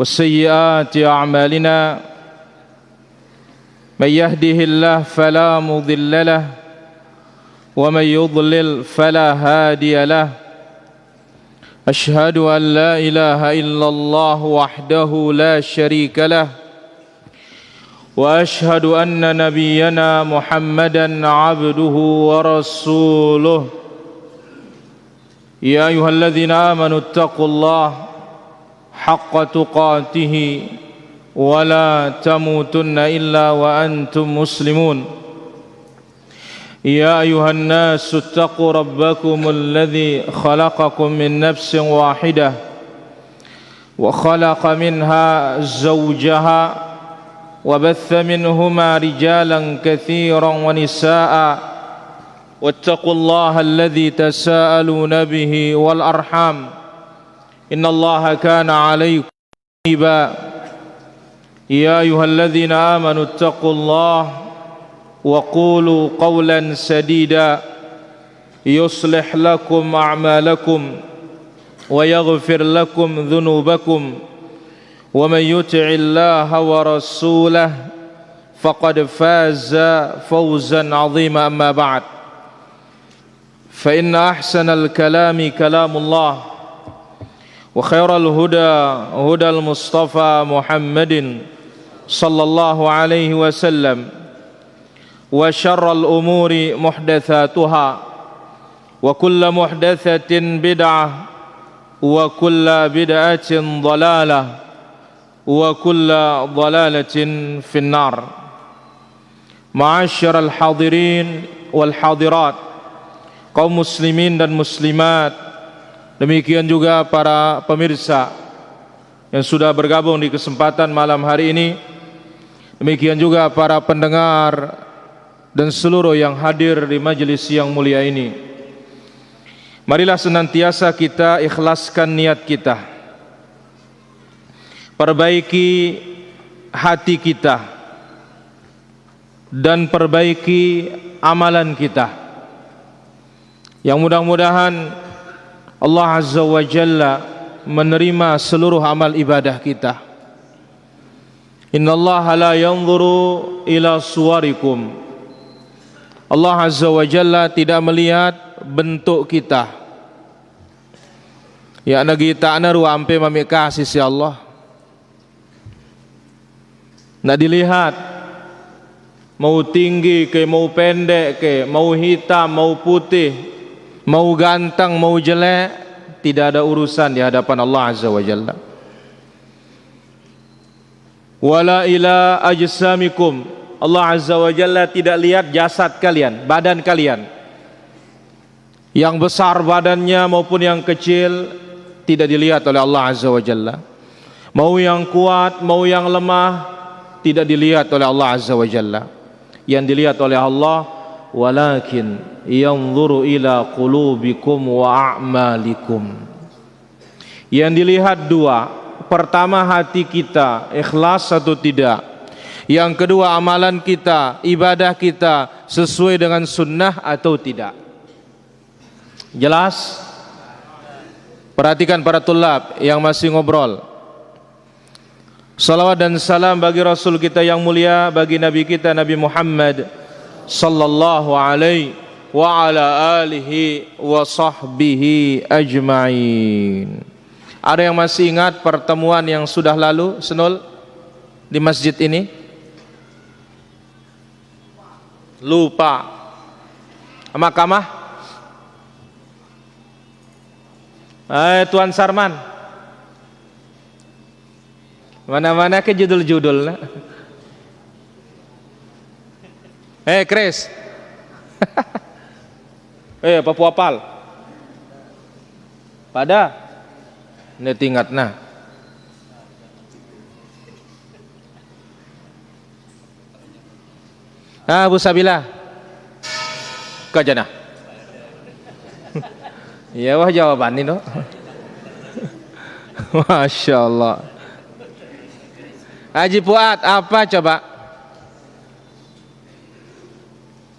وسيئات أعمالنا من يهده الله فلا مضل له ومن يضلل فلا هادي له أشهد أن لا إله إلا الله وحده لا شريك له وأشهد أن نبينا محمدا عبده ورسوله يا أيها الذين آمنوا اتقوا الله حق تقاته ولا تموتن إلا وأنتم مسلمون يا أيها الناس اتقوا ربكم الذي خلقكم من نفس واحدة وخلق منها زوجها وبث منهما رجالا كثيرا ونساء واتقوا الله الذي تساءلون به والأرحام إن الله كان عليكم رقيبا يا أيها الذين آمنوا اتقوا الله وقولوا قولا سديدا يصلح لكم أعمالكم ويغفر لكم ذنوبكم ومن يطع الله ورسوله فقد فاز فوزا عظيما أما بعد فإن أحسن الكلام كلام الله وخير الهدى هدى المصطفى محمد صلى الله عليه وسلم وشر الأمور محدثاتها وكل محدثة بدعة وكل بدعة ضلالة وكل ضلالة في النار. معاشر الحاضرين والحاضرات, kaum muslimin dan muslimat, demikian juga para pemirsa yang sudah bergabung di kesempatan malam hari ini, demikian juga para pendengar dan seluruh yang hadir di majelis yang mulia ini. Marilah senantiasa kita ikhlaskan niat kita, perbaiki hati kita, dan perbaiki amalan kita, yang mudah-mudahan Allah Azza wa Jalla menerima seluruh amal ibadah kita. Innallaha la yanzuru ila suwarikum. Allah Azza wa Jalla tidak melihat bentuk kita. Ya nagi ta'na ruwa ampe mamika sisi Allah. Nak dilihat mau tinggi ke, mau pendek ke, mau hitam, mau putih, mau ganteng, mau jelek, tidak ada urusan di hadapan Allah Azza wa Jalla. Wala ila ajsamikum. Allah Azza wa Jalla tidak lihat jasad kalian, badan kalian, yang besar badannya maupun yang kecil, tidak dilihat oleh Allah Azza wa Jalla. Mau yang kuat, mau yang lemah, tidak dilihat oleh Allah Azza wa Jalla. Yang dilihat oleh Allah, walakin yanzuru ila qulubikum wa a'malikum. Yang dilihat dua, pertama hati kita ikhlas atau tidak, yang kedua amalan kita, ibadah kita sesuai dengan sunnah atau tidak. Jelas? Perhatikan para tulab yang masih ngobrol. Salawat dan salam bagi Rasul kita yang mulia, bagi Nabi kita Nabi Muhammad sallallahu alaihi wa ala alihi wa sahbihi ajma'in. Ada yang masih ingat pertemuan yang sudah lalu, Senul, di masjid ini? Lupa. Mahkamah? Tuan Sarman, mana-mana ke judul-judul. Chris. Papua Pal. Pada ini tingkat nah. Bu Sabila. Kajana. Ya wah jawaban ini no. Masya Allah. Haji Fuad apa coba?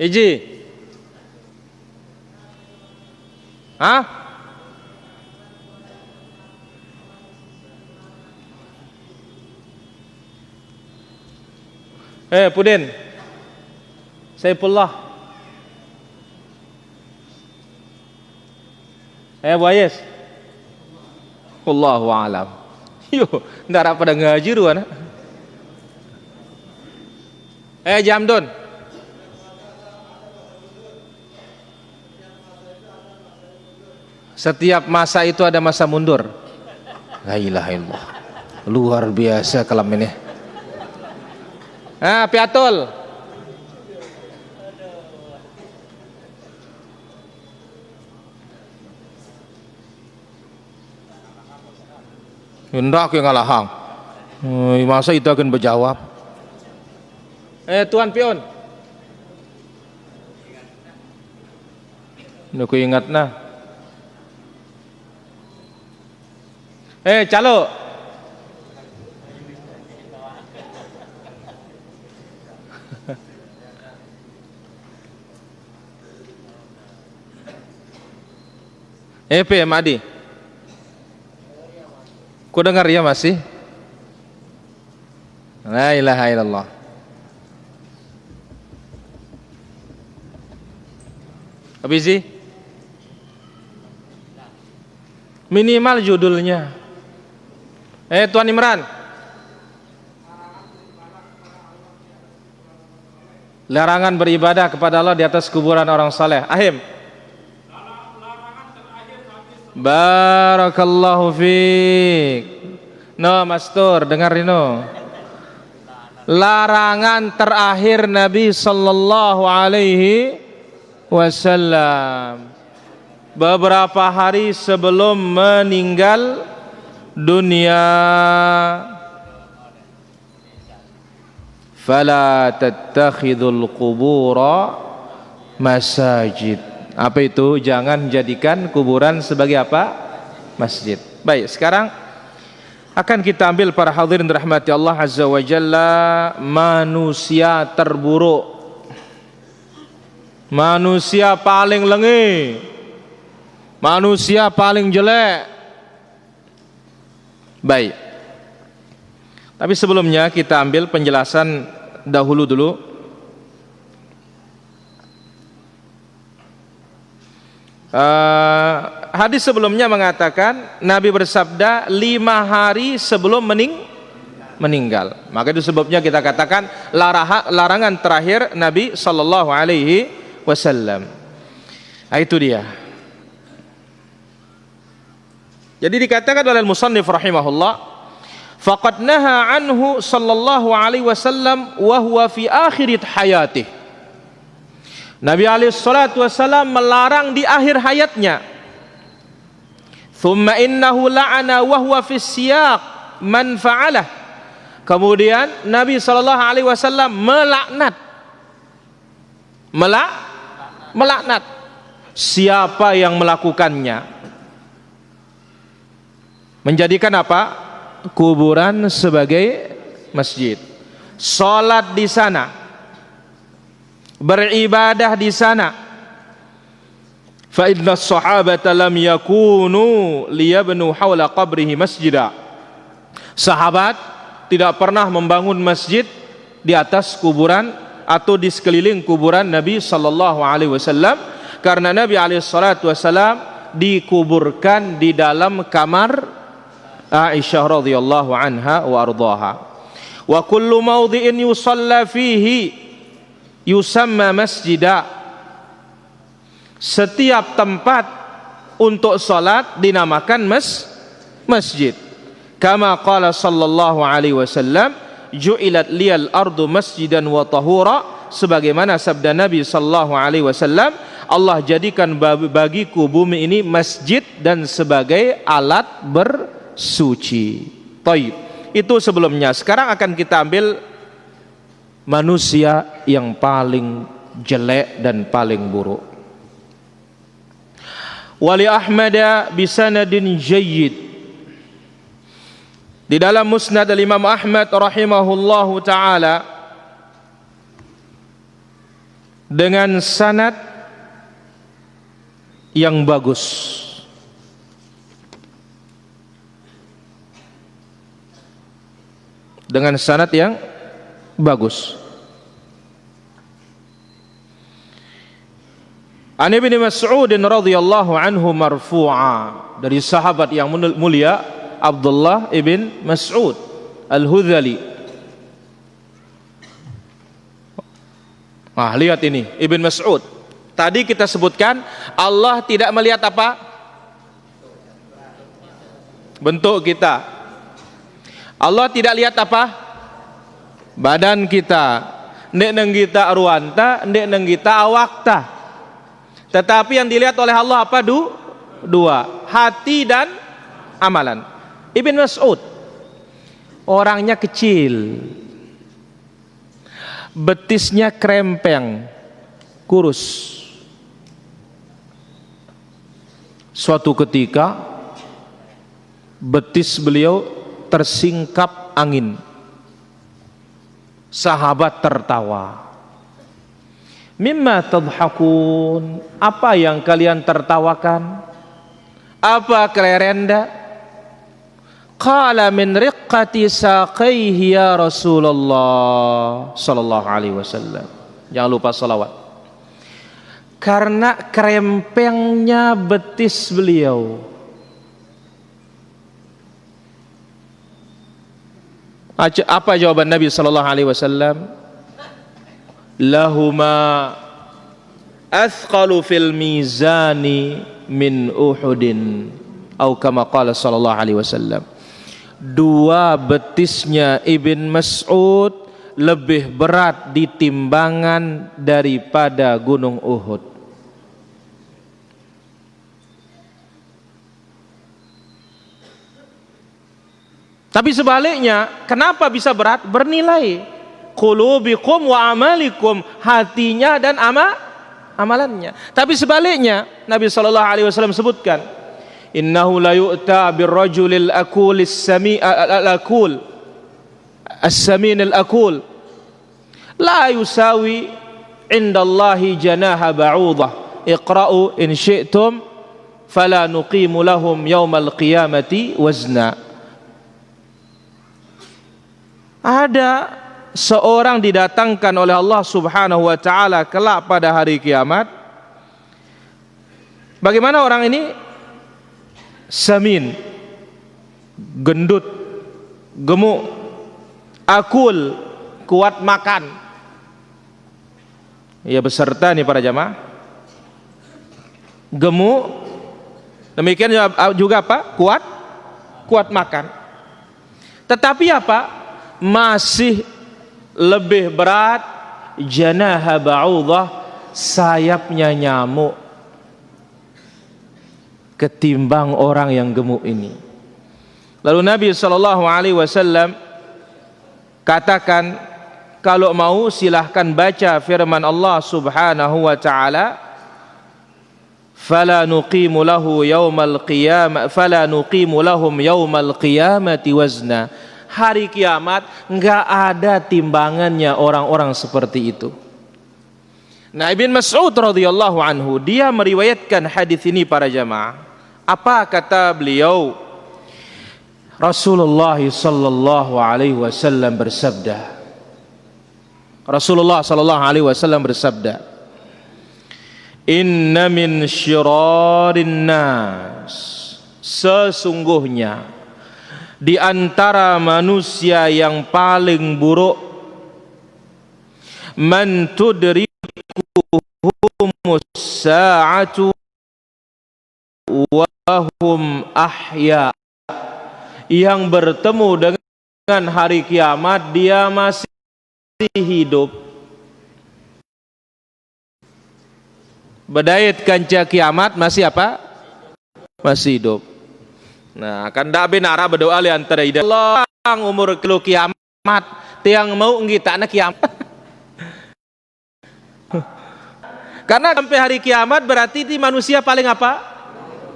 Iji. Hah? Pudin. Saifullah. Bu Ayes. Allahu a'lam. Yo, ndak pada ngaji ruana. Jamdun. Setiap masa itu ada masa mundur. La ilaha illallah. Luar biasa kalam ini. Piatul. Hendak yang ngalahang. Masa itu akan berjawab. Tuan Pion. Ini aku ingat nah. Calo. Madi. Ku dengar ya masih? La ilaha illallah. Habis sih? Minimal judulnya. Tuan Imran. Larangan beribadah kepada Allah di atas kuburan orang saleh. Ahim. Barakallahu fiik. No, Mastur, dengar ini. Larangan terakhir Nabi sallallahu alaihi wasallam beberapa hari sebelum meninggal dunia. Fala tattakhidul qubura masajid. Apa itu? Jangan jadikan kuburan sebagai apa? Masjid. Baik, sekarang akan kita ambil para hadirin rahmati Allah azza wa jalla, manusia terburuk, manusia paling lengi, manusia paling jelek. Baik. Tapi sebelumnya kita ambil penjelasan dahulu dulu. Hadis sebelumnya mengatakan Nabi bersabda 5 hari sebelum meninggal. Maka itu sebabnya kita katakan larangan terakhir Nabi sallallahu alaihi wasallam. Itu dia. Jadi dikatakan oleh musannif rahimahullah, faqad naha anhu sallallahu alaihi wasallam wa huwa fi akhirit hayatih. Nabi alaihi salatu wasallam melarang di akhir hayatnya. Thumma innahu la'ana wa huwa fi siyaq man fa'alah. Kemudian Nabi sallallahu alaihi wasallam melaknat siapa yang melakukannya. Menjadikan apa? Kuburan sebagai masjid. Salat di sana, beribadah di sana. Fa inna as-sahabata lam yakunu liyabnu hawla qabrihi masjida. Sahabat tidak pernah membangun masjid di atas kuburan atau di sekeliling kuburan Nabi sallallahu alaihi wasallam, karena Nabi alaihi salatu wasallam dikuburkan di dalam kamar Aisyah radhiyallahu anha wa ardhaha. Wa kullu mawdhi'in yusalla fihi yusamma masjida. Setiap tempat untuk salat dinamakan masjid. Kama qala sallallahu alaihi wasallam, ju'ilat liyal ardu masjidan wa tahura, sebagaimana sabda Nabi sallallahu alaihi wasallam, Allah jadikan bagiku bumi ini masjid dan sebagai alat bersuci. Taib. Itu sebelumnya. Sekarang akan kita ambil manusia yang paling jelek dan paling buruk. Wali Ahmad bisanadin jayyid. Di dalam Musnad al-Imam Ahmad rahimahullahu taala dengan sanad yang bagus. Dengan sanad yang bagus. An Ibnu Mas'ud radhiyallahu anhu marfu'a, dari sahabat yang mulia Abdullah ibn Mas'ud Al-Hudhali. Lihat ini Ibn Mas'ud. Tadi kita sebutkan Allah tidak melihat apa? Bentuk kita. Allah tidak lihat apa? Badan kita. Ndek neng kita arwanta, ndek neng kita awakta. Tetapi yang dilihat oleh Allah apa? Dua, hati dan amalan. Ibn Mas'ud orangnya kecil, betisnya krempeng, kurus. Suatu ketika betis beliau tersingkap angin. Sahabat tertawa. Mimma tadhakun, apa yang kalian tertawakan? Apa klerenda? Qala min riqqati saqaihi ya Rasulullah sallallahu alaihi wasallam. Jangan lupa salawat. Karena krempengnya betis beliau. Apa jawaban Nabi sallallahu alaihi wasallam? Lahuma athqalu fil mizani min Uhudin, atau kama qala sallallahu alaihi wasallam. Dua betisnya Ibn Mas'ud lebih berat di timbangan daripada gunung Uhud. Tapi sebaliknya, kenapa bisa berat? Bernilai. Qulubikum wa amalikum, hatinya dan amalannya. Tapi sebaliknya, Nabi sallallahu alaihi wasallam sebutkan, innahu la yu'ta birrajulil akul as-sami' as-samin al-akul la yusawi indallahi janaha ba'udah. Iqra'u in syi'tum fala nuqimu lahum yawmal qiyamati wazna. Ada seorang didatangkan oleh Allah Subhanahu wa taala kelak pada hari kiamat. Bagaimana orang ini? Samin, gendut, gemuk, akul, kuat makan. Ya, beserta nih para jamaah. Gemuk, demikian juga apa? Kuat makan. Tetapi apa? Masih lebih berat janaha ba'udah, sayapnya nyamuk, ketimbang orang yang gemuk ini. Lalu Nabi sallallahu alaihi wasallam katakan, kalau mau silahkan baca firman Allah Subhanahu wa taala, fala nuqimu lahu yaumal qiyamah fala nuqimu lahum yaumal qiyamati wazna. Hari kiamat enggak ada timbangannya orang-orang seperti itu. Nah, Ibn Mas'ud radhiyallahu anhu, dia meriwayatkan hadis ini para jamaah. Apa kata beliau? Rasulullah sallallahu alaihi wasallam bersabda. Rasulullah sallallahu alaihi wasallam bersabda, inna min syirarin nas, sesungguhnya di antara manusia yang paling buruk, man tudrikuhumus sa'atu wa hum ahya, yang bertemu dengan hari kiamat dia masih hidup. Bedait kanca kiamat masih apa? Masih hidup. Nah, kan dak benara berdoa li antara ida Allah umur kilo kiamat tiang mau ngita na kiamat. Karena sampai hari kiamat berarti di manusia paling apa?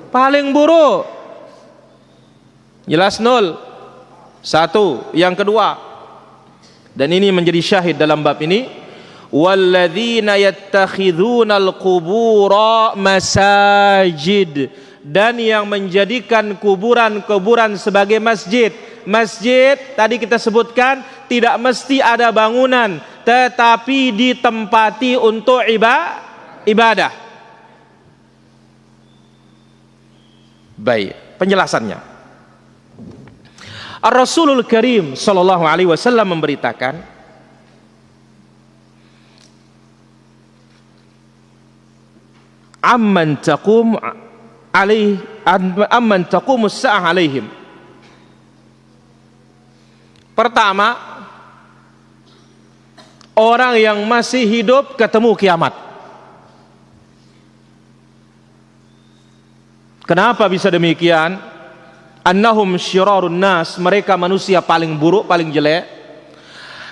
Paling buruk. Jelas nol. Satu. Yang kedua, dan ini menjadi syahid dalam bab ini, walladzina yattakhidhunal qubura masajid, dan yang menjadikan kuburan-kuburan sebagai masjid. Masjid tadi kita sebutkan tidak mesti ada bangunan, tetapi ditempati untuk ibadah. Baik, penjelasannya. Ar-Rasulul Karim sallallahu alaihi wasallam memberitakan, amman taqum alaih amman taqumus sa'ah alaihim. Pertama, orang yang masih hidup ketemu kiamat. Kenapa bisa demikian? Annahum syirarun nas, mereka manusia paling buruk, paling jelek.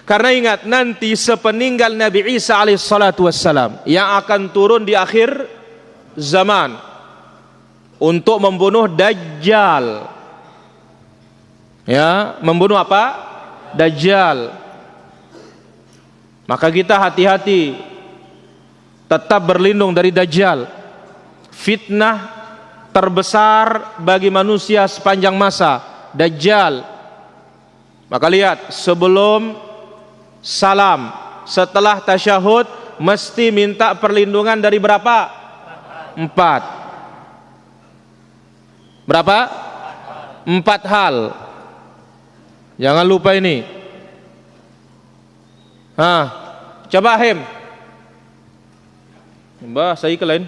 Karena ingat, nanti sepeninggal Nabi Isa alaihissalatu wassalam yang akan turun di akhir zaman untuk membunuh Dajjal. Ya, membunuh apa? Dajjal. Maka kita hati-hati, tetap berlindung dari Dajjal. Fitnah terbesar bagi manusia sepanjang masa, Dajjal. Maka lihat, sebelum salam, setelah tasyahud, mesti minta perlindungan dari berapa? 4. Berapa? 4 hal. Jangan lupa ini. Coba Him. Mbah, saya ke lain.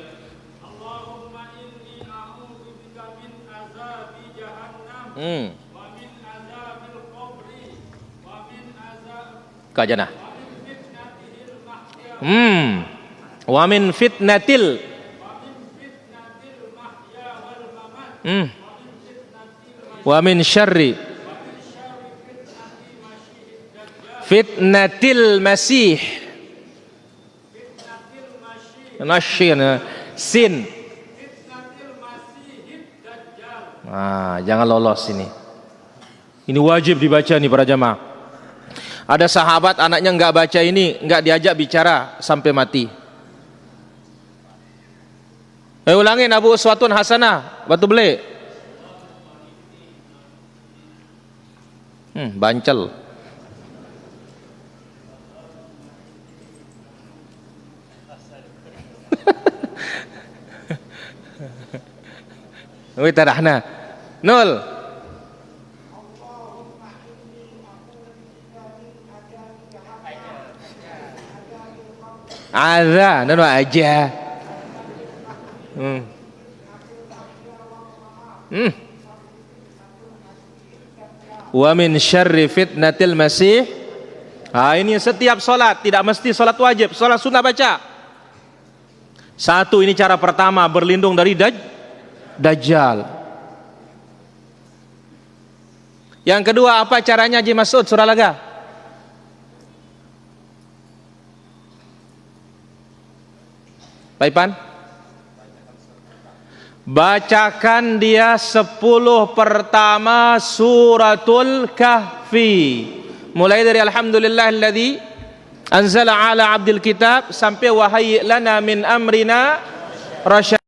Kajana. Wa min fitnatil. Wa min syarri fitnatil masih. Nasyin sin. Jangan lolos ini. Ini wajib dibaca nih para jamaah. Ada sahabat anaknya nggak baca ini, nggak diajak bicara sampai mati. Ulangin Abu Uswatun Hasanah, batu beli. Bancel. Witarahna nul. Ada nanu aja. Wa min syarri fitnatil masih. Ini setiap solat, tidak mesti solat wajib, solat sunnah baca. Satu, ini cara pertama, berlindung dari Dajjal. Yang kedua, apa caranya Haji Mas'ud Suralaga? Paipan? Bacakan dia 10 pertama suratul Kahfi. Mulai dari alhamdulillahilladzi anzala ala abdil kitab sampai wahai lana min amrina rasyad.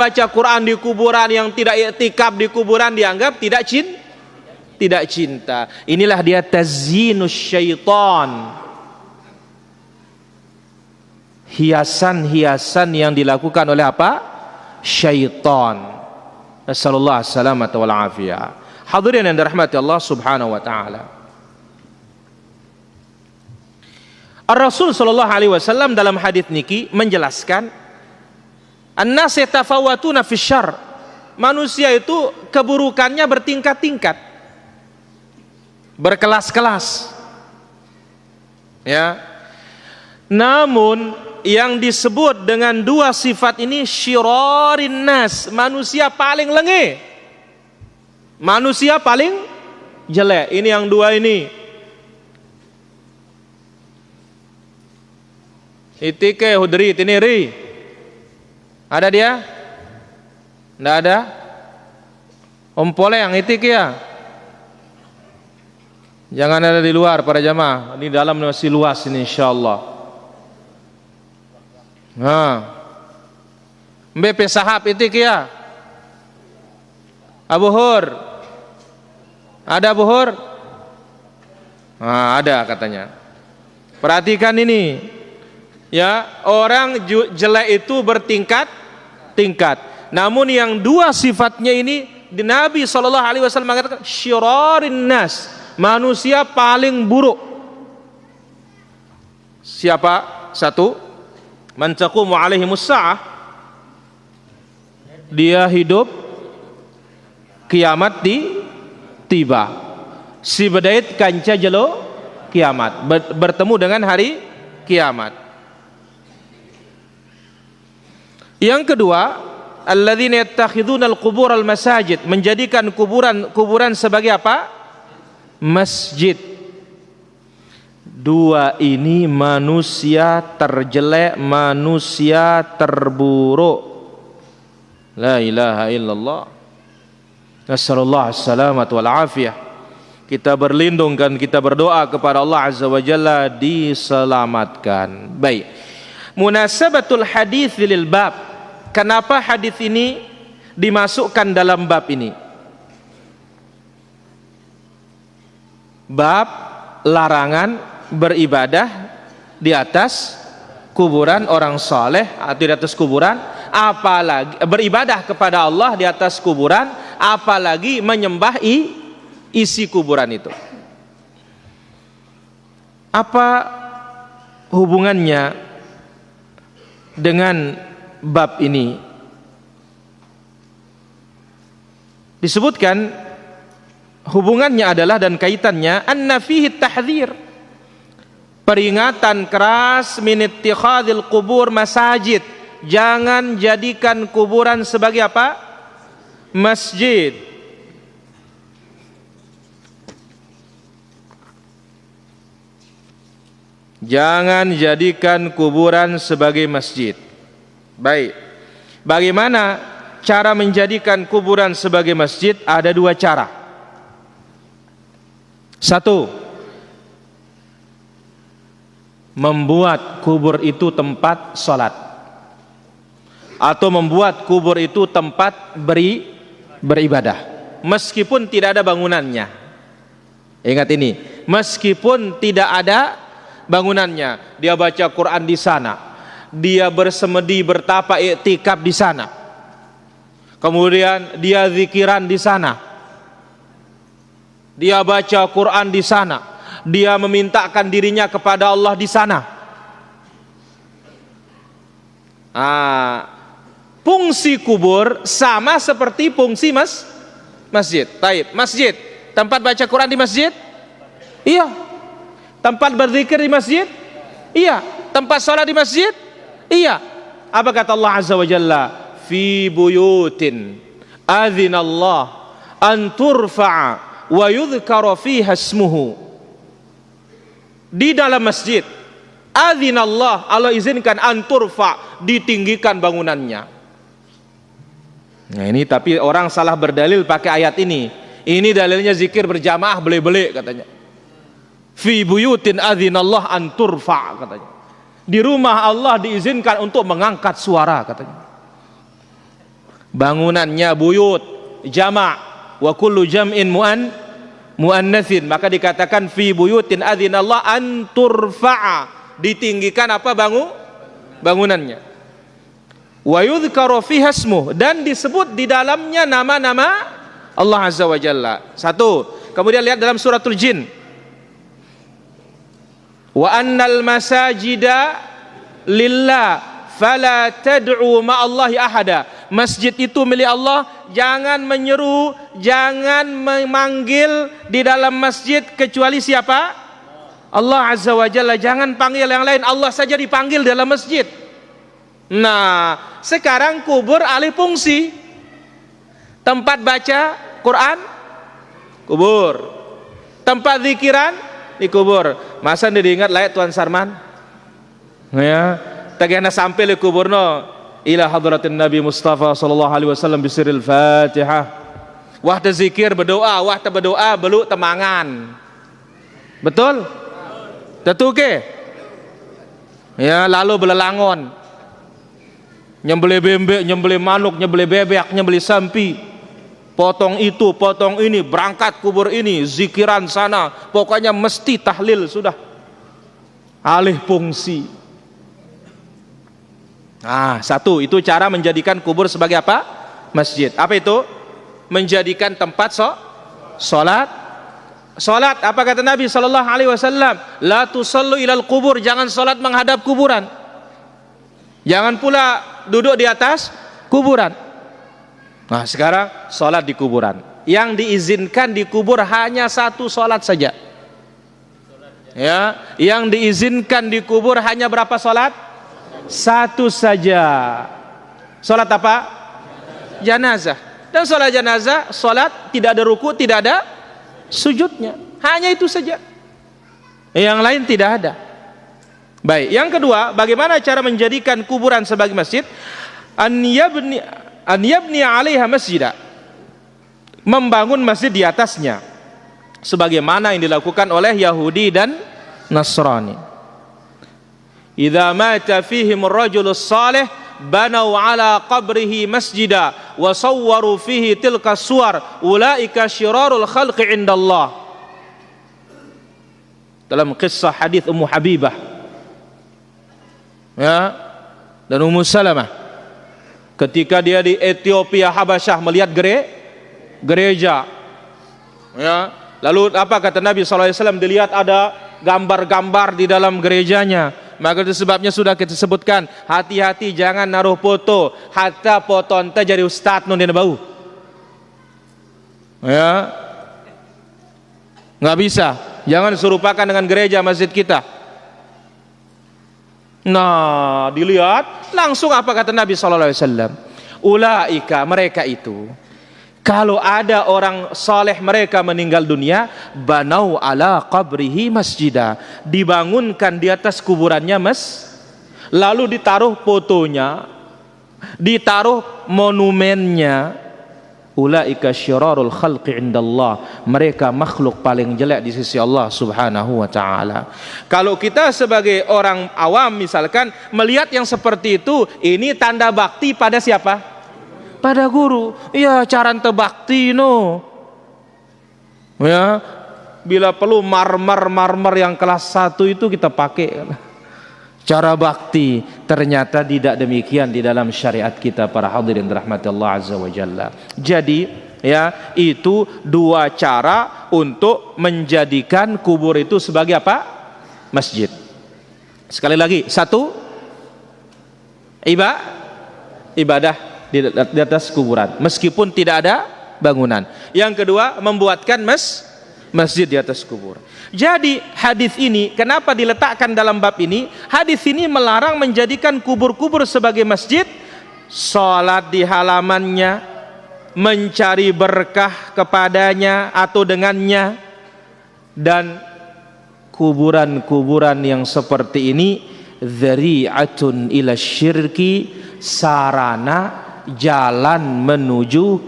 baca Quran di kuburan, yang tidak i'tikaf di kuburan dianggap tidak cinta. Inilah dia tazyinus syaitan. Hiasan-hiasan yang dilakukan oleh apa? Syaitan. Nasallallahu salamata wal afiyah. Hadirin yang dirahmati Allah Subhanahu wa taala. Ar-Rasul sallallahu alaihi wasallam dalam hadis niki menjelaskan an-nas yatafawatuna fi syarr. Manusia itu keburukannya bertingkat-tingkat. Berkelas-kelas. Ya. Namun yang disebut dengan dua sifat ini syirarin nas, manusia paling lengeh, manusia paling jelek. Ini yang dua ini. Itike hudri tiniri. Ada dia? Tidak ada? Ompole yang itik ya. Jangan ada di luar para jamaah. Di dalam masih luas ini insyaallah. BP sahab itik ya. Abu Hur. Ada Abu Hur? Ada katanya. Perhatikan ini. Ya, orang jelek itu bertingkat-tingkat. Namun yang dua sifatnya ini di Nabi SAW mengatakan syirarin nas, manusia paling buruk. Siapa? Satu, man taqumu alaihimus sa'ah, dia hidup kiamat tiba. Si bedait kanca jelo kiamat, bertemu dengan hari kiamat. Yang kedua, alladzina yattakhiduna al-qubur al-masajid, menjadikan kuburan sebagai apa? Masjid. Dua ini manusia terjelek, manusia terburuk. La ilaha illallah. Nasallallahu as-salamata wal afiyah. Kita berlindung dan kita berdoa kepada Allah Azza wa Jalla diselamatkan. Baik. Munasabatul hadis lil bab. Kenapa hadis ini dimasukkan dalam bab ini? Bab larangan beribadah di atas kuburan orang saleh atau di atas kuburan, apalagi beribadah kepada Allah di atas kuburan, apalagi menyembah isi kuburan itu. Apa hubungannya dengan bab ini? Disebutkan hubungannya adalah dan kaitannya anna fihi tahdzir, peringatan keras min ittikhadil qubur masajid, jangan jadikan kuburan sebagai apa? Masjid. Jangan jadikan kuburan sebagai masjid. Baik, bagaimana cara menjadikan kuburan sebagai masjid? Ada dua cara. Satu, membuat kubur itu tempat sholat, atau membuat kubur itu tempat beribadah, meskipun tidak ada bangunannya. Ingat ini, meskipun tidak ada bangunannya, dia baca Quran di sana, dia bersemedi bertapa i'tikaf di sana, kemudian dia zikiran di sana, dia baca Quran di sana, dia memintakan dirinya kepada Allah di sana. Fungsi kubur sama seperti fungsi masjid. Taib, masjid, tempat baca Quran di masjid? Iya. Tempat berzikir di masjid? Iya. Tempat sholat di masjid? Iya. Apa kata Allah Azza wa Jalla? Fi buyutin adzinallah an turfa'a wa yudhkara fiha ismuhu. Di dalam masjid, adzinallah, Allah izinkan an turfa', ditinggikan bangunannya. Nah ini tapi orang salah berdalil pakai ayat ini. Ini dalilnya zikir berjamaah beli-beli katanya. Fi buyutin adzinallah an turfa' katanya. Di rumah Allah diizinkan untuk mengangkat suara katanya. bangunannya buyut jama' wa kullu jam'in muannatsin, maka dikatakan fi buyutin adzinallah an turfa'a, ditinggikan apa bangunannya, wa yudhkaru fiha ismuh, dan disebut di dalamnya nama-nama Allah Azza wa Jalla. Satu. Kemudian lihat dalam suratul Jin, wa annal masajida lillah fala tad'u ma'allahi ahada. Masjid itu milik Allah, jangan menyeru, jangan memanggil di dalam masjid kecuali siapa? Allah Azza wa Jalla. Jangan panggil yang lain, Allah saja dipanggil dalam masjid. Nah, sekarang kubur alih fungsi. Tempat baca Quran, kubur. Tempat zikiran, dikubur. Masa diingat layak Tuan Sarman? Ya, tagana sampai le kuburno ila hadratin Nabi Mustafa sallallahu alaihi wasallam bisiril Fatihah. Wah zikir berdoa, wah berdoa beluk temangan. Betul? Tentu ke? Ya, lalu belelangon. Nyembelih bebek, nyembelih manuk, nyembelih bebek, nyembelih sapi. Potong itu, potong ini, berangkat kubur ini, zikiran sana, pokoknya mesti tahlil sudah. Alih fungsi. Nah, satu, itu cara menjadikan kubur sebagai apa? Masjid. Apa itu? Menjadikan tempat salat. Salat, apa kata Nabi sallallahu alaihi wasallam? La tusallu ilal kubur, jangan salat menghadap kuburan. Jangan pula duduk di atas kuburan. Nah, sekarang salat di kuburan. Yang diizinkan di kubur hanya satu salat saja. Ya, yang diizinkan di kubur hanya berapa salat? Satu saja. Salat apa? Janazah. Dan salat janazah, salat tidak ada ruku, tidak ada sujudnya. Hanya itu saja. Yang lain tidak ada. Baik, yang kedua, bagaimana cara menjadikan kuburan sebagai masjid? An yabni 'alaiha masjidah, membangun masjid di atasnya, sebagaimana yang dilakukan oleh Yahudi dan Nasrani. Idza mata fihim ar-rajulus salih banau 'ala qabrihi masjida wa sawwaru fihi tilka suwar ulaika syirarul khalqi 'indallah. Dalam kisah hadis Ummu Habibah, ya, dan Ummu Salamah, ketika dia di Ethiopia Habasyah melihat gereja, ya, lalu apa kata Nabi SAW? Dilihat ada gambar-gambar di dalam gerejanya. Maka itu sebabnya sudah kita sebutkan, hati-hati jangan naruh foto, hatta foto ente jadi ustad non dia bau. Ya, nggak bisa. Jangan serupakan dengan gereja masjid kita. Nah, dilihat langsung apa kata Nabi SAW? Ulaika, mereka itu, kalau ada orang saleh mereka meninggal dunia, banau ala qabrihi masjidah, dibangunkan di atas kuburannya lalu ditaruh fotonya, ditaruh monumennya. Ulaika syirarul khalqi indallah, mereka makhluk paling jelek di sisi Allah Subhanahu wa taala. Kalau kita sebagai orang awam misalkan melihat yang seperti itu, ini tanda bakti pada siapa? Pada guru. Ya, cara ente bakti no. Ya, bila perlu marmer yang kelas 1 itu kita pakai. Cara bakti, ternyata tidak demikian di dalam syariat kita para hadirin rahmati Allah Azza wa Jalla. Jadi, ya, itu dua cara untuk menjadikan kubur itu sebagai apa? Masjid. Sekali lagi, satu, ibadah di atas kuburan meskipun tidak ada bangunan. Yang kedua, membuatkan masjid di atas kubur. Jadi hadis ini kenapa diletakkan dalam bab ini? Hadis ini melarang menjadikan kubur-kubur sebagai masjid, salat di halamannya, mencari berkah kepadanya atau dengannya, dan kuburan-kuburan yang seperti ini dzari'atun ila syirki, sarana jalan menuju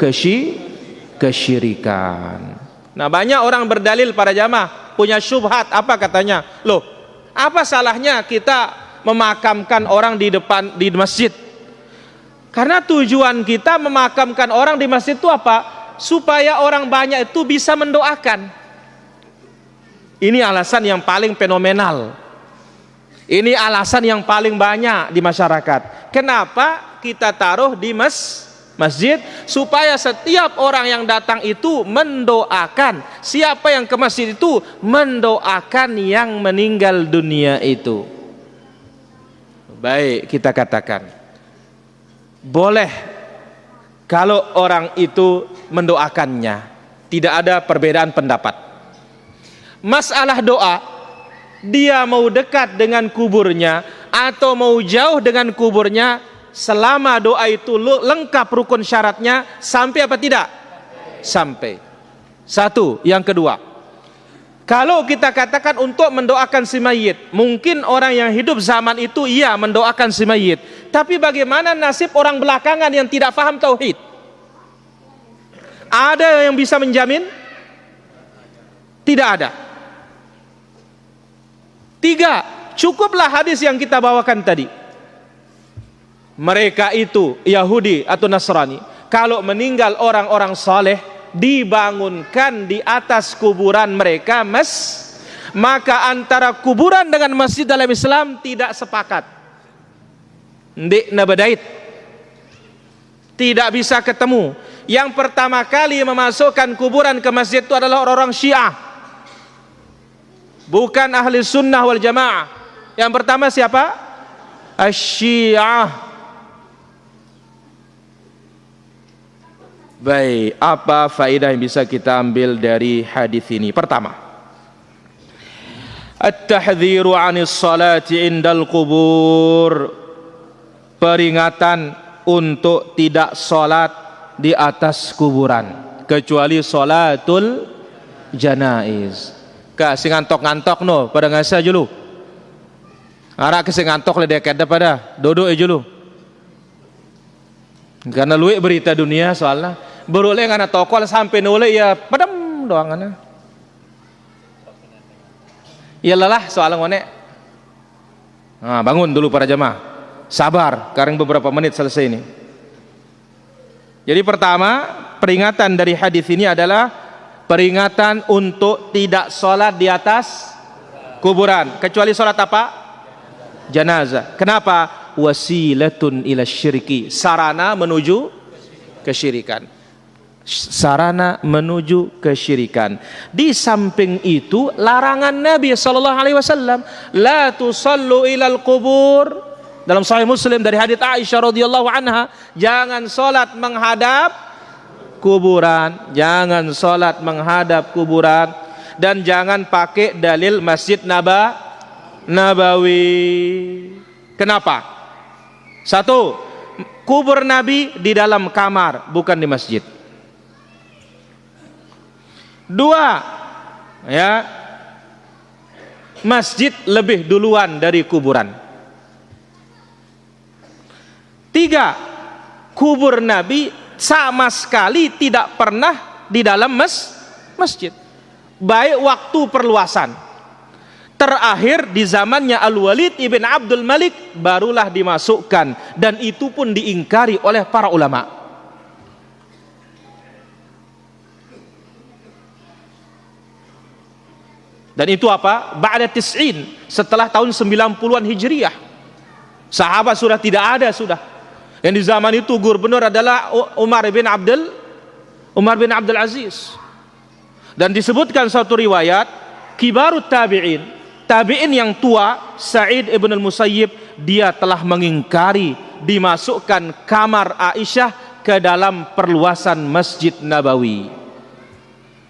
kesyirikan. Nah, banyak orang berdalil para jamaah punya syubhat. Apa katanya? Loh, apa salahnya kita memakamkan orang di depan di masjid? Karena tujuan kita memakamkan orang di masjid itu apa? Supaya orang banyak itu bisa mendoakan. Ini alasan yang paling fenomenal. Ini alasan yang paling banyak di masyarakat. Kenapa kita taruh di masjid? Supaya setiap orang yang datang itu mendoakan. Siapa yang ke masjid itu mendoakan yang meninggal dunia itu. Baik, kita katakan, boleh kalau orang itu mendoakannya, tidak ada perbedaan pendapat. Masalah doa, dia mau dekat dengan kuburnya atau mau jauh dengan kuburnya, selama doa itu lengkap rukun syaratnya, sampai apa tidak? Sampai. Satu. Yang kedua, kalau kita katakan untuk mendoakan si mayit, mungkin orang yang hidup zaman itu iya mendoakan si mayit, tapi bagaimana nasib orang belakangan yang tidak paham tauhid? Ada yang bisa menjamin? Tidak ada. Tiga, cukuplah hadis yang kita bawakan tadi. Mereka itu Yahudi atau Nasrani, kalau meninggal orang-orang saleh dibangunkan di atas kuburan mereka, maka antara kuburan dengan masjid dalam Islam tidak sepakat. Ndik nabadait, tidak bisa ketemu. Yang pertama kali memasukkan kuburan ke masjid itu adalah orang-orang Syiah, bukan ahli sunnah wal jamaah. Yang pertama siapa? Asy-Syiah. Baik, apa faedah yang bisa kita ambil dari hadis ini? Pertama, at-tahdhiru 'anis salati indal qubur. Peringatan untuk tidak salat di atas kuburan, kecuali salatul janaiz. Ka sing ngantok-ngantok no, pada ngasa julu. Ara ke sing ngantok le deket pada duduk aja lu. Karena luwe berita dunia soalnya beruleh ngana tokol sampai nule ya padam doangannya. Ya lelah soalnya ngone. Nah, bangun dulu para jemaah. Sabar, karena beberapa menit selesai ini. Jadi pertama, peringatan dari hadis ini adalah peringatan untuk tidak sholat di atas kuburan, kecuali sholat apa? Jenazah. Kenapa? Wasilatun ila syirki, sarana menuju kesyirikan. Sarana menuju kesyirikan. Di samping itu larangan Nabi sallallahu alaihi wasallam, la tusallu ilal qubur. Dalam Sahih Muslim dari hadits Aisyah radhiyallahu anha, jangan salat menghadap kuburan, jangan salat menghadap kuburan, dan jangan pakai dalil Masjid Nabawi. Kenapa? Satu, kubur Nabi di dalam kamar, bukan di masjid. Dua, ya, masjid lebih duluan dari kuburan. Tiga, kubur Nabi sama sekali tidak pernah di dalam masjid. Baik waktu perluasan, terakhir di zamannya Al-Walid ibn Abdul Malik barulah dimasukkan, dan itu pun diingkari oleh para ulama. Dan itu apa? Ba'da tis'in, setelah tahun 90-an Hijriyah. Sahabat sudah tidak ada sudah. Yang di zaman itu gubernur adalah Umar bin Abdul Aziz. Dan disebutkan satu riwayat, kibarut tabi'in, tabi'in yang tua, Sa'id ibn al-Musayyib, dia telah mengingkari dimasukkan kamar Aisyah ke dalam perluasan Masjid Nabawi.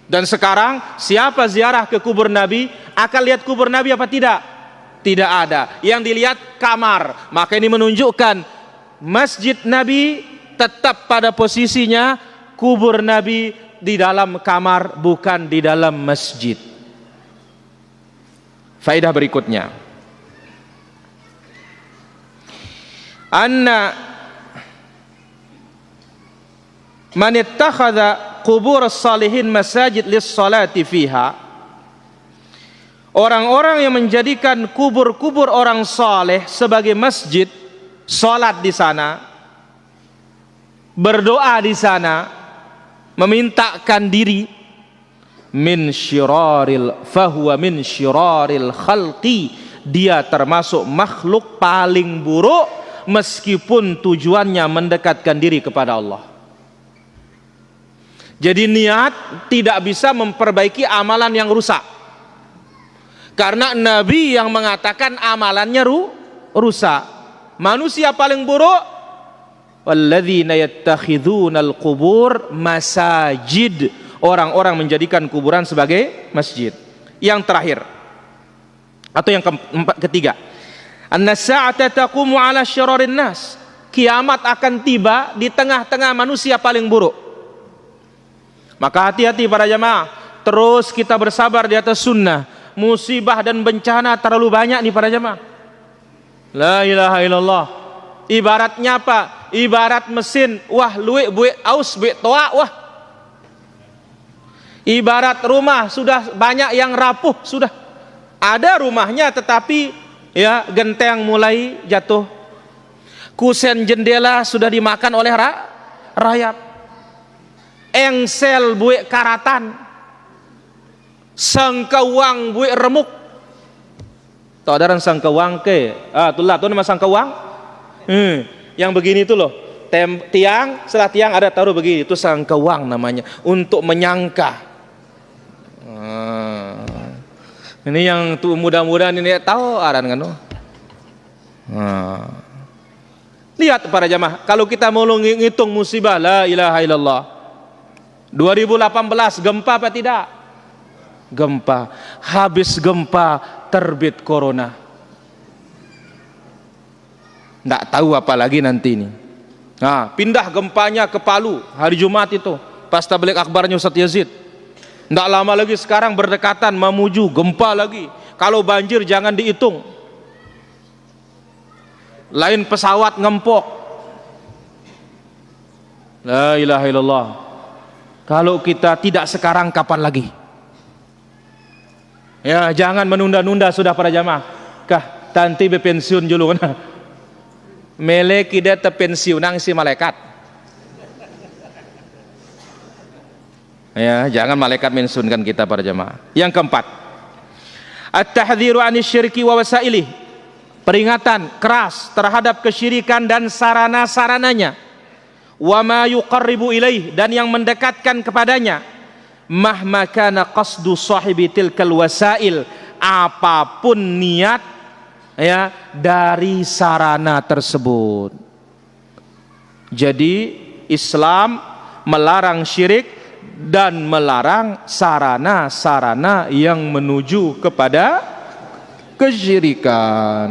Dan sekarang siapa ziarah ke kubur Nabi akan lihat kubur Nabi apa tidak? Tidak ada. Yang dilihat kamar. Maka ini menunjukkan Masjid Nabi tetap pada posisinya, kubur Nabi di dalam kamar, bukan di dalam masjid. Faedah berikutnya, anna man ittakhadha qubur as-salihin masajid lis-salati fiha, orang-orang yang menjadikan kubur-kubur orang saleh sebagai masjid, salat di sana, berdoa di sana, memintakan diri, min syiraril fahuwa min syiraril khalqi, dia termasuk makhluk paling buruk meskipun tujuannya mendekatkan diri kepada Allah. Jadi niat tidak bisa memperbaiki amalan yang rusak, karena Nabi yang mengatakan amalannya rusak. Manusia paling buruk, walladzina yattakhidhunal qubur masajid, orang-orang menjadikan kuburan sebagai masjid. Yang terakhir atau yang ketiga, an-sa'ata taqumu 'ala syirarin nas, kiamat akan tiba di tengah-tengah manusia paling buruk. Maka hati-hati para jamaah, terus kita bersabar di atas sunnah. Musibah dan bencana terlalu banyak nih para jamaah. La ilaha illallah. Ibaratnya apa? Ibarat mesin, wah luik buik aus buik toa, wah. Ibarat rumah, sudah banyak yang rapuh, sudah. Ada rumahnya tetapi ya genteng mulai jatuh. Kusen jendela sudah dimakan oleh rayap. Engsel buik karatan, sangkawang buik remuk. Tahu ada sangkawang ke? Itulah tuh nama sangkawang. Yang begini itu loh, tiang, setelah tiang ada taruh begini, itu sangkawang namanya, untuk menyangka. Ini yang tuh mudah-mudahan ini tahu aran kan? Lihat para jamaah, kalau kita mau ngitung musibah, la ilaha illallah. 2018 gempa apa tidak? Gempa. Habis gempa terbit corona. Nggak tahu apa lagi nanti ini. Nah, pindah gempanya ke Palu hari Jumat itu, pas tabligh akbarnya Ustaz Yazid. Nggak lama lagi sekarang berdekatan Mamuju, gempa lagi. Kalau banjir jangan dihitung. Lain pesawat ngempok. La ilaha illallah. Kalau kita tidak sekarang kapan lagi? Ya, jangan menunda-nunda sudah para jamaah. Kah tanti berpensiun dulu kan? Mele kita terpensiunang si malaikat. Ya, jangan malaikat mensunkan kita para jamaah. Yang keempat, at-tahdhiru 'anil syirki wa wasailih. Peringatan keras terhadap kesyirikan dan sarana-sarananya. Wa ma yuqarribu ilaih, dan yang mendekatkan kepadanya. Mahma kana qasdu sahibi tilkal wasail, apapun niat ya dari sarana tersebut. Jadi Islam melarang syirik dan melarang sarana-sarana yang menuju kepada kesyirikan.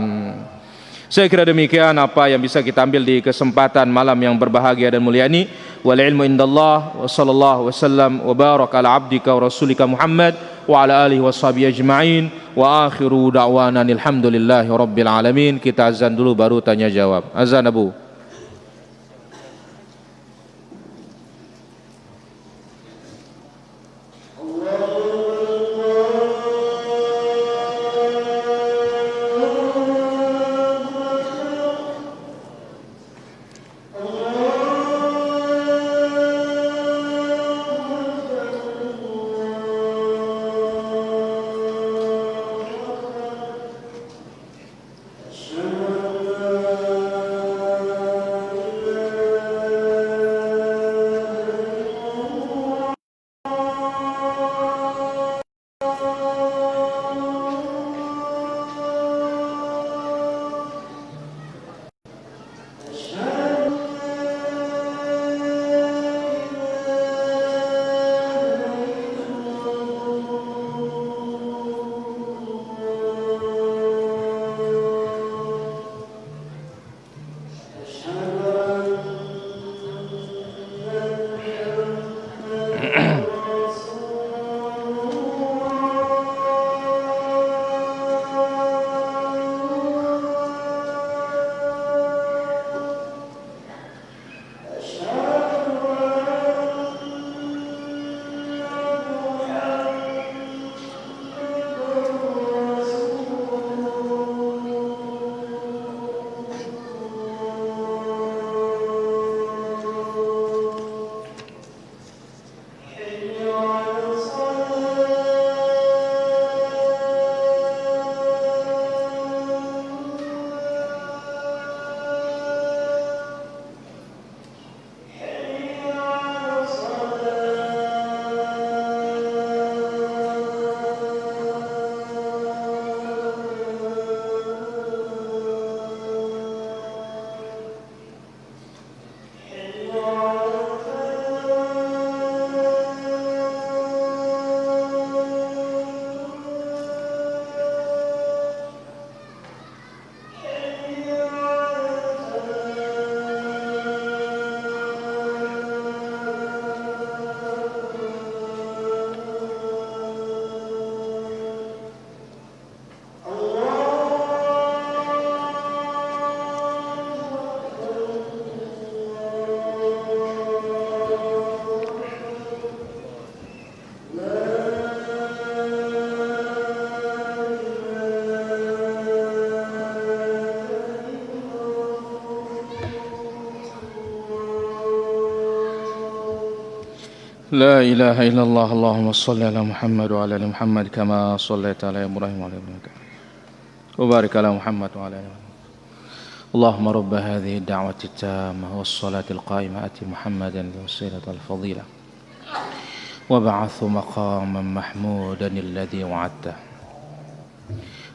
Saya kira demikian apa yang bisa kita ambil di kesempatan malam yang berbahagia dan mulia ini. Wal ilmu indallah, wa sallallahu wasallam wa baraka ala abdika wa rasulika Muhammad wa ala alihi washabihi ajma'in, wa akhiru da'wana alhamdulillahi rabbil alamin. Kita azan dulu baru tanya jawab. Azan Abu. لا إله إلا الله اللهم صل على محمد وعلى آل محمد كما صليت على إبراهيم وعلى آل إبراهيم وبارك على محمد وعلى آل محمد اللهم رب هذه الدعوة التامة والصلاة القائمة آت محمدا الوسيلة الفضيلة وبعث مقاما محمودا الذي وعدته.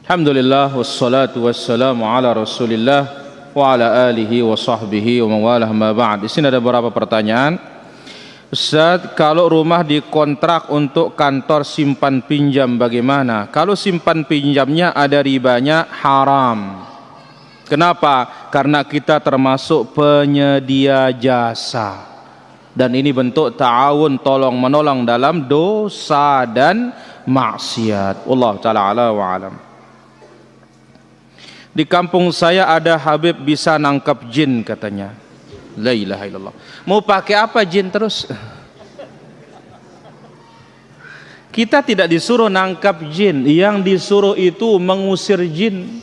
Alhamdulillah wassalatu wassalamu ala Rasulillah wa ala alihi wa sahbihi wa mawalah ma ba'd. Di sini ada beberapa pertanyaan. Ustaz, kalau rumah dikontrak untuk kantor simpan pinjam bagaimana? Kalau simpan pinjamnya ada ribanya, haram. Kenapa? Karena kita termasuk penyedia jasa. Dan ini bentuk ta'awun, tolong menolong dalam dosa dan maksiat. Allah ta'ala ala wa alam. Di kampung saya ada Habib bisa nangkap jin katanya. La ilaha illallah. Mau pakai apa jin terus? Kita tidak disuruh nangkap jin, yang disuruh itu mengusir jin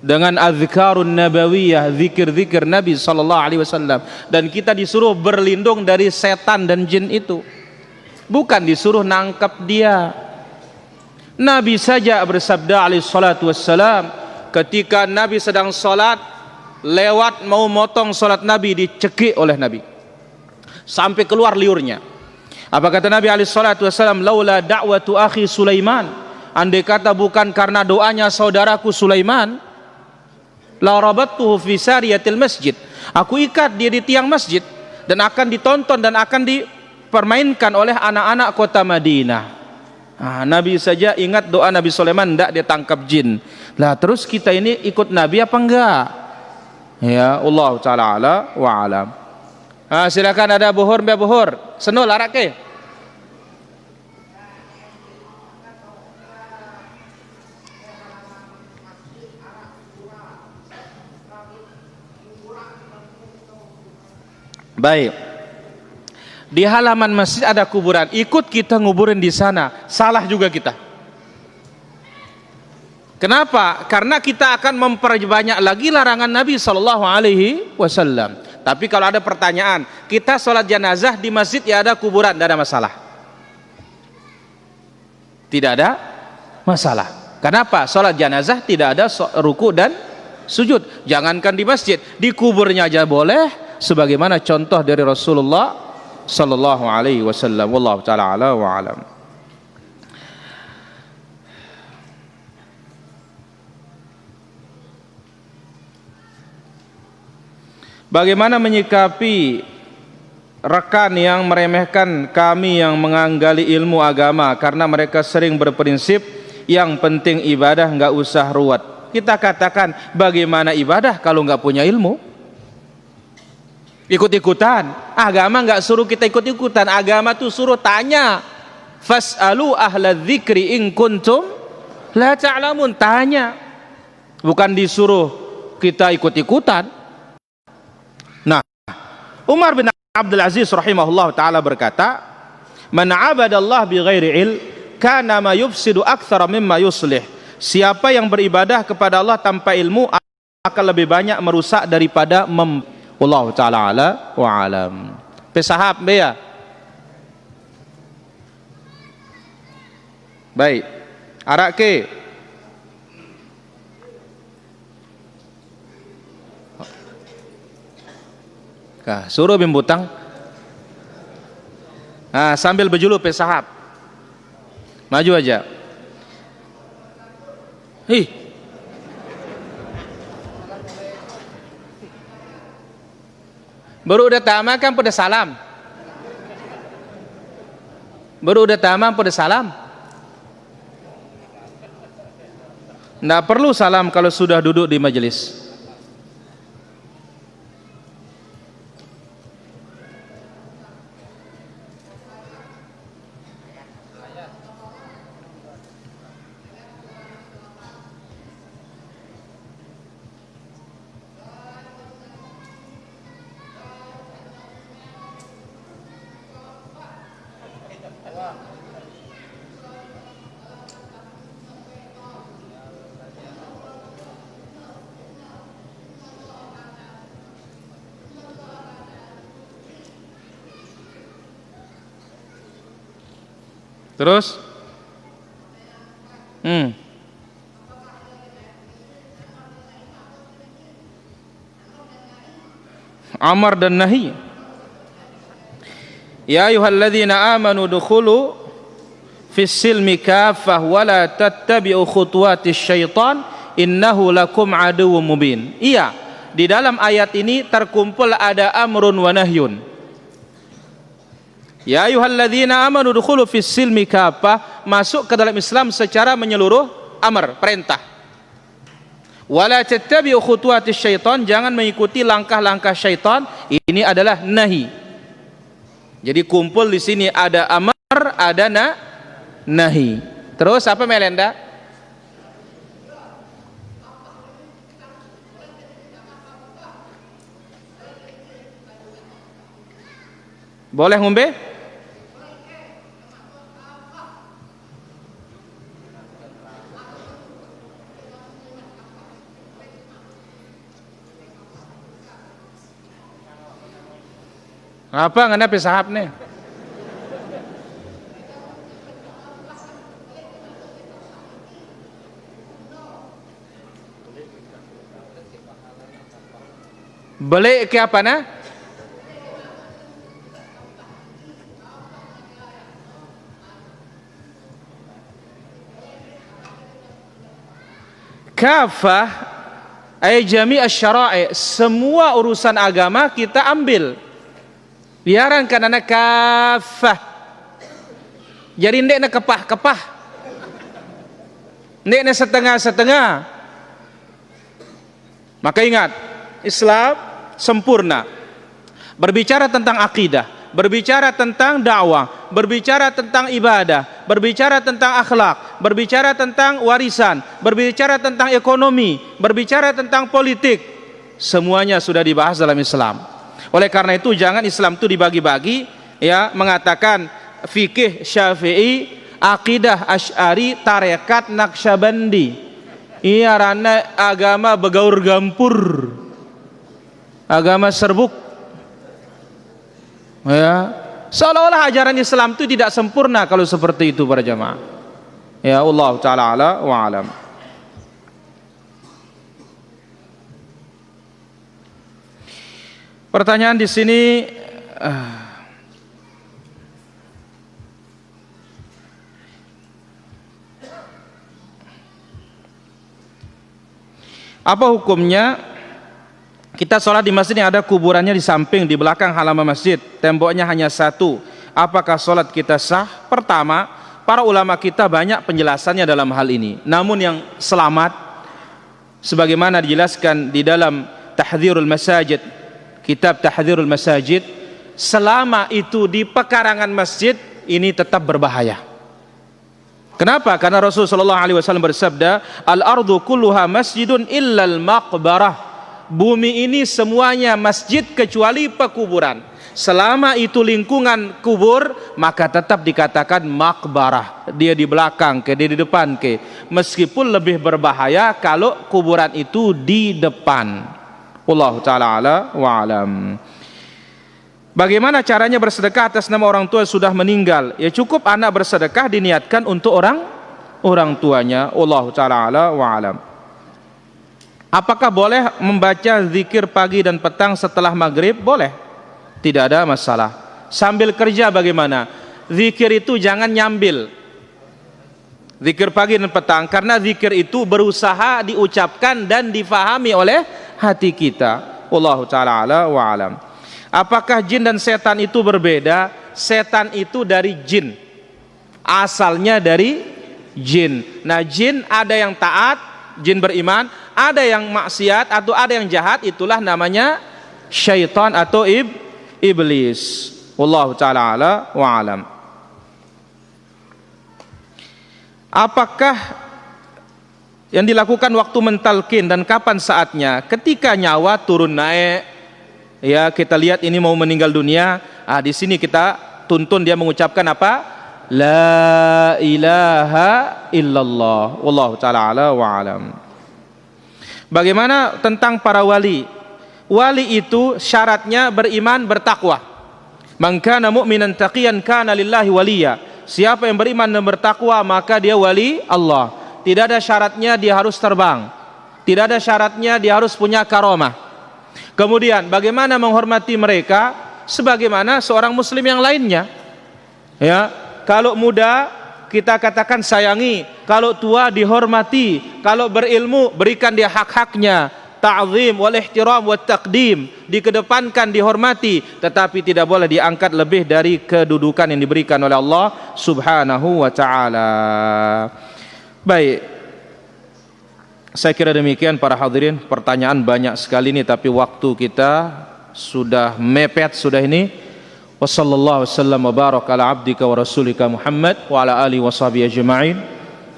dengan azkarun nabawiyah, zikir-zikir Nabi sallallahu alaihi wasallam, dan kita disuruh berlindung dari setan dan jin itu. Bukan disuruh nangkap dia. Nabi saja bersabda alaihi salatu wassalam, ketika Nabi sedang salat, lewat mau motong salat Nabi, dicekik oleh Nabi sampai keluar liurnya. Apa kata Nabi alaihi salatu wassalam? Laula da'watu akhi Sulaiman, andai kata bukan karena doanya saudaraku Sulaiman, la rabattuhu fi sariyatil masjid, aku ikat dia di tiang masjid dan akan ditonton dan akan dipermainkan oleh anak-anak kota Madinah. Nabi saja ingat doa Nabi Sulaiman, tidak dia tangkap jin. Lah terus kita ini ikut Nabi apa enggak? Ya Allah Ta'ala ala wa alam. Silakan ada buhur mbak buhur. Senul arak ke? Baik. Di halaman masjid ada kuburan, ikut kita nguburin di sana, salah juga kita. Kenapa? Karena kita akan memperbanyak lagi larangan Nabi sallallahu alaihi wasallam. Tapi kalau ada pertanyaan, kita sholat jenazah di masjid ya ada kuburan, tidak ada masalah. Tidak ada masalah. Kenapa? Sholat jenazah tidak ada ruku dan sujud. Jangankan di masjid, di kuburnya aja boleh, sebagaimana contoh dari Rasulullah sallallahu alaihi wasallam. Wallahu taala ala wa alam. Bagaimana menyikapi rekan yang meremehkan kami yang menggali ilmu agama karena mereka sering berprinsip yang penting ibadah, nggak usah ruwet. Kita katakan, bagaimana ibadah kalau nggak punya ilmu? Ikut-ikutan. Agama nggak suruh kita ikut-ikutan. Agama tuh suruh tanya. Fas'alu ahla dzikri in kuntum la ta'lamun. Tanya. Bukan disuruh kita ikut-ikutan. Umar bin Abdul Aziz rahimahullah ta'ala berkata, man abadallah bi ghairi il kana ma yufsidu akthara mimma yuslih. Siapa yang beribadah kepada Allah tanpa ilmu akan lebih banyak merusak daripada Allah ta'ala ala wa alam. Pesahab ya. Baik. Arak ke? Suruh bimbutang. Sambil berjulu pesahab. Maju aja. Baru udah tamam kan pada salam. Baru udah tamam pada salam. Nggak perlu salam kalau sudah duduk di majelis. Terus? Amar dan nahi. Ya ayyuhalladzina amanu dukhulu fis silmi kaffah wa la tattabi'u khutuwatis syaitan innahu lakum aduwwum mubin. Iya, di dalam ayat ini terkumpul ada amrun wa nahyun. Ya ayyuhalladzina amanu dukhulu fis silmi kaffah, masuk ke dalam Islam secara menyeluruh, amar, perintah. Wala tattabi'u khutuwatis syaitan, jangan mengikuti langkah-langkah syaitan, ini adalah nahi. Jadi kumpul di sini ada amar, ada nahi. Terus apa Melenda? Boleh ngombe? Apa ngana pesahap nih? Balik ke apa nah? Kafah ay jami' asy-syara'i, semua urusan agama kita ambil. Biaran karena kafah. Jadi ndek na kepah-kepah. Ndek na setengah-setengah. Maka ingat, Islam sempurna. Berbicara tentang akidah, berbicara tentang dakwah, berbicara tentang ibadah, berbicara tentang akhlak, berbicara tentang warisan, berbicara tentang ekonomi, berbicara tentang politik. Semuanya sudah dibahas dalam Islam. Oleh karena itu jangan Islam itu dibagi-bagi, ya, mengatakan fikih Syafi'i, akidah Asy'ari, tarekat Naqsyabandi. Iya rana agama begaur gampur, agama serbuk. Ya, seolah-olah ajaran Islam itu tidak sempurna kalau seperti itu para jamaah. Ya Allah taala ala wa alam. Pertanyaan di sini, apa hukumnya kita sholat di masjid yang ada kuburannya di samping, di belakang halaman masjid, temboknya hanya satu, apakah sholat kita sah? Pertama, para ulama kita banyak penjelasannya dalam hal ini, namun yang selamat sebagaimana dijelaskan di dalam Tahdhirul Masajid, kitab Tahdhirul Masajid, selama itu di pekarangan masjid ini tetap berbahaya. Kenapa? Karena Rasulullah SAW bersabda, al-ardu kulluha masjidun illal maqbarah, bumi ini semuanya masjid kecuali pekuburan. Selama itu lingkungan kubur, maka tetap dikatakan makbarah. Dia di belakang ke, dia di depan ke, meskipun lebih berbahaya kalau kuburan itu di depan. Wallahu ta'ala ala wa alam. Bagaimana caranya bersedekah atas nama orang tua yang sudah meninggal? Ya cukup anak bersedekah diniatkan untuk orang tuanya. Wallahu ta'ala ala wa alam. Apakah boleh membaca zikir pagi dan petang setelah maghrib? Boleh, tidak ada masalah. Sambil kerja bagaimana? Zikir itu jangan nyambil. Zikir pagi dan petang, karena zikir itu berusaha diucapkan dan difahami oleh hati kita. Wallahu ta'ala ala wa alam. Apakah jin dan setan itu berbeda? Setan itu dari jin, asalnya dari jin. Nah jin ada yang taat, jin beriman, ada yang maksiat atau ada yang jahat, itulah namanya syaitan atau iblis. Wallahu ta'ala ala wa alam. Apakah yang dilakukan waktu mentalkin dan kapan saatnya? Ketika nyawa turun naik, ya kita lihat ini mau meninggal dunia, di sini kita tuntun dia mengucapkan apa? La ilaha illallah. Wallahu ta'ala ala wa alam. Bagaimana tentang para wali? Wali itu syaratnya beriman, bertakwa. Man kana mu'minan taqiyan kana lillahi waliya. Siapa yang beriman dan bertakwa maka dia wali Allah. Tidak ada syaratnya dia harus terbang. Tidak ada syaratnya dia harus punya karamah. Kemudian bagaimana menghormati mereka? Sebagaimana seorang muslim yang lainnya. Ya, kalau muda kita katakan sayangi, kalau tua dihormati, kalau berilmu berikan dia hak-haknya, ta'zim wal ihtiram wat taqdim, dikedepankan, dihormati, tetapi tidak boleh diangkat lebih dari kedudukan yang diberikan oleh Allah Subhanahu wa taala. Baik, saya kira demikian para hadirin. Pertanyaan banyak sekali ini tapi waktu kita sudah mepet sudah ini. Wassallallahu wasallam wa baraka ala abdika wa rasulika Muhammad wa ala alihi washabihi ajma'in.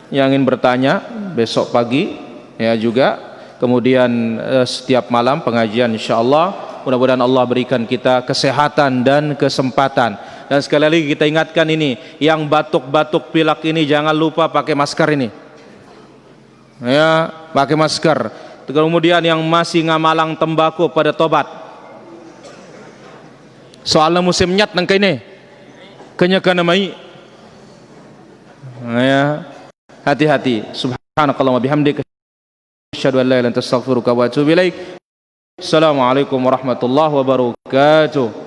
Yang ingin bertanya besok pagi ya juga, kemudian setiap malam pengajian insyaallah. Mudah-mudahan Allah berikan kita kesehatan dan kesempatan. Dan sekali lagi kita ingatkan ini, yang batuk-batuk pilek ini jangan lupa pakai masker ini. Ya, pakai masker. Kemudian yang masih ngamalang tembakau pada tobat. Soalnya musim nyat nang kene. Kenya kana mai. Ya, hati-hati. Subhanakallah wa bihamdika asyhadu an la ilaha illa anta astaghfiruka wa atubu ilaik. Assalamualaikum warahmatullahi wabarakatuh.